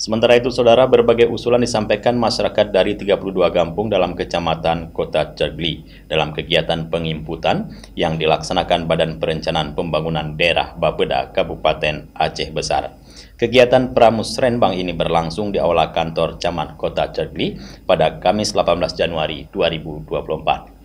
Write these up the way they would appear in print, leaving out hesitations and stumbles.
Sementara itu, saudara, berbagai usulan disampaikan masyarakat dari 32 kampung dalam kecamatan Kota Cegli dalam kegiatan penginputan yang dilaksanakan Badan Perencanaan Pembangunan Daerah Bapeda Kabupaten Aceh Besar. Kegiatan pramusrenbang ini berlangsung di aula kantor Camat Kota Cegli pada Kamis 18 Januari 2024.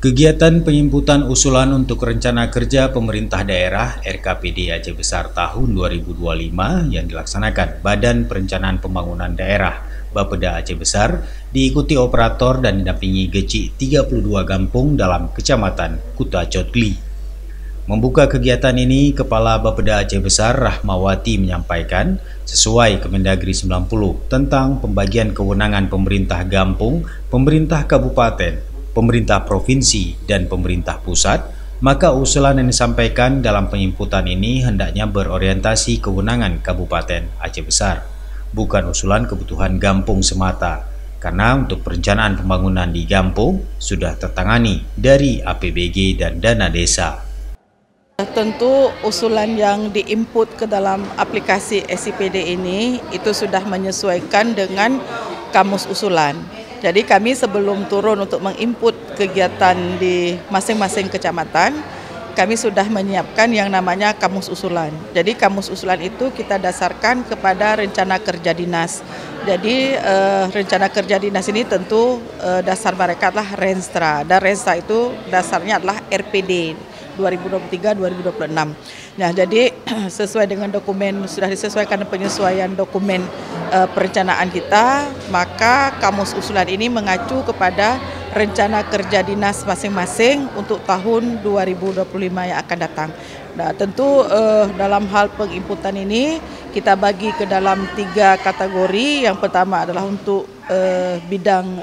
Kegiatan penginputan usulan untuk Rencana Kerja Pemerintah Daerah RKPD Aceh Besar tahun 2025 yang dilaksanakan Badan Perencanaan Pembangunan Daerah Bapeda Aceh Besar diikuti operator dan didampingi Geci 32 kampung dalam Kecamatan Kuta Cegli. Membuka kegiatan ini, Kepala Bapeda Aceh Besar Rahmawati menyampaikan sesuai Kemendagri 90 tentang pembagian kewenangan pemerintah kampung, pemerintah kabupaten, pemerintah provinsi, dan pemerintah pusat, maka usulan yang disampaikan dalam penginputan ini hendaknya berorientasi kewenangan Kabupaten Aceh Besar, bukan usulan kebutuhan kampung semata, karena untuk perencanaan pembangunan di kampung sudah tertangani dari APBG dan dana desa. Tentu usulan yang diinput ke dalam aplikasi SIPD ini itu sudah menyesuaikan dengan kamus usulan. Jadi kami sebelum turun untuk menginput kegiatan di masing-masing kecamatan, kami sudah menyiapkan yang namanya kamus usulan. Jadi kamus usulan itu kita dasarkan kepada rencana kerja dinas. Jadi rencana kerja dinas ini tentu dasar mereka adalah Renstra, dan Renstra itu dasarnya adalah RPD 2023-2026. Nah, jadi sesuai dengan dokumen, sudah disesuaikan penyesuaian dokumen perencanaan kita, maka kamus usulan ini mengacu kepada rencana kerja dinas masing-masing untuk tahun 2025 yang akan datang. Nah, tentu dalam hal penginputan ini kita bagi ke dalam 3 kategori. Yang pertama adalah untuk bidang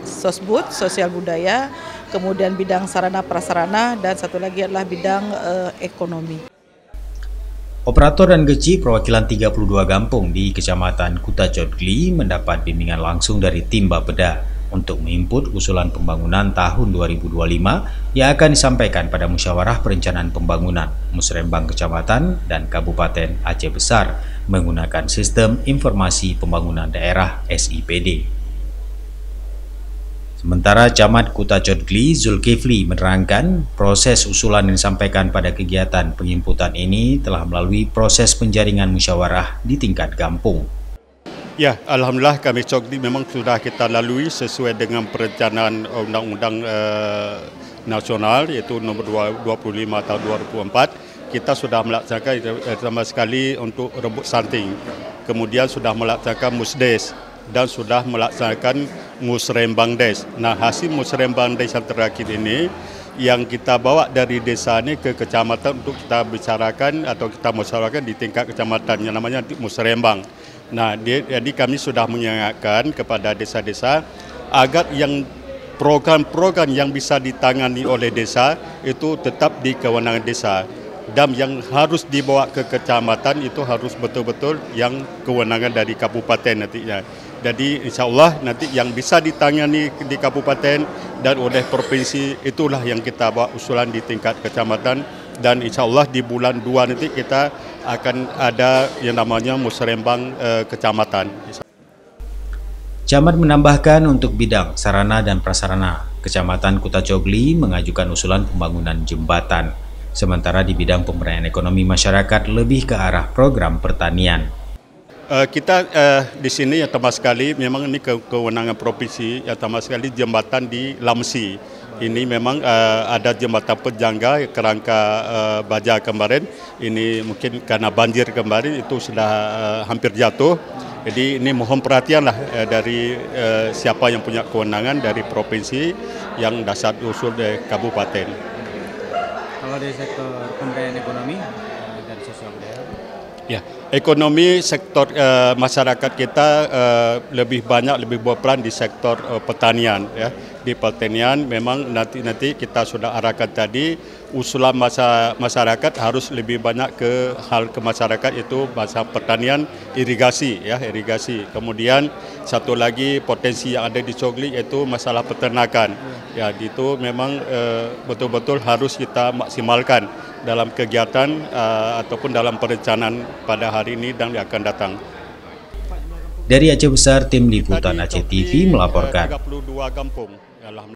sosbud, sosial budaya, kemudian bidang sarana prasarana, dan satu lagi adalah bidang ekonomi. Operator dan Geci perwakilan 32 kampung di Kecamatan Kuta Cegli mendapat bimbingan langsung dari tim Bapeda untuk menginput usulan pembangunan tahun 2025 yang akan disampaikan pada Musyawarah Perencanaan Pembangunan Musrenbang Kecamatan dan Kabupaten Aceh Besar menggunakan Sistem Informasi Pembangunan Daerah SIPD. Sementara Camat Kuta Cegli Zulkifli menerangkan proses usulan yang disampaikan pada kegiatan penginputan ini telah melalui proses penjaringan musyawarah di tingkat kampung. Ya, alhamdulillah kami Cegli memang sudah kita lalui sesuai dengan perencanaan Undang-Undang Nasional yaitu nomor 25 tahun 2004. Kita sudah melaksanakan pertama sekali untuk rebut santing. Kemudian sudah melaksanakan musdes dan sudah melaksanakan musrembang des. Nah, hasil musrembang des yang terakhir ini yang kita bawa dari desa ini ke kecamatan untuk kita bicarakan atau kita musyawarahkan di tingkat kecamatan yang namanya musrembang. Nah, jadi kami sudah mengingatkan kepada desa-desa agar yang program-program yang bisa ditangani oleh desa itu tetap di kewenangan desa. Dan yang harus dibawa ke kecamatan itu harus betul-betul yang kewenangan dari kabupaten nantinya. Jadi insya Allah nanti yang bisa ditangani di kabupaten dan oleh provinsi itulah yang kita bawa usulan di tingkat kecamatan, dan insya Allah di bulan 2 nanti kita akan ada yang namanya musrembang kecamatan. Camat menambahkan untuk bidang sarana dan prasarana, Kecamatan Kuta Cegli mengajukan usulan pembangunan jembatan. Sementara di bidang pemberdayaan ekonomi masyarakat lebih ke arah program pertanian. Kita di sini yang pertama sekali memang ini kewenangan provinsi, yang pertama sekali jembatan di Lamsi. Ini memang ada jembatan penjangga kerangka baja kemarin. Ini mungkin karena banjir kemarin itu sudah hampir jatuh. Jadi ini mohon perhatianlah dari siapa yang punya kewenangan dari provinsi yang dasar usul dari kabupaten. Kalau dari sektor pemberdayaan ekonomi dan sosial budaya? Ya, ekonomi sektor masyarakat kita lebih berperan di sektor pertanian ya. Di pertanian memang nanti kita sudah arahkan tadi usulan masyarakat harus lebih banyak ke hal ke masyarakat itu masa pertanian irigasi ya, irigasi. Kemudian satu lagi potensi yang ada di Cegli yaitu masalah peternakan. Ya, itu memang betul-betul harus kita maksimalkan dalam kegiatan ataupun dalam perencanaan pada hari ini dan yang akan datang. Dari Aceh Besar, Tim Liputan Aceh TV melaporkan. 32 kampung.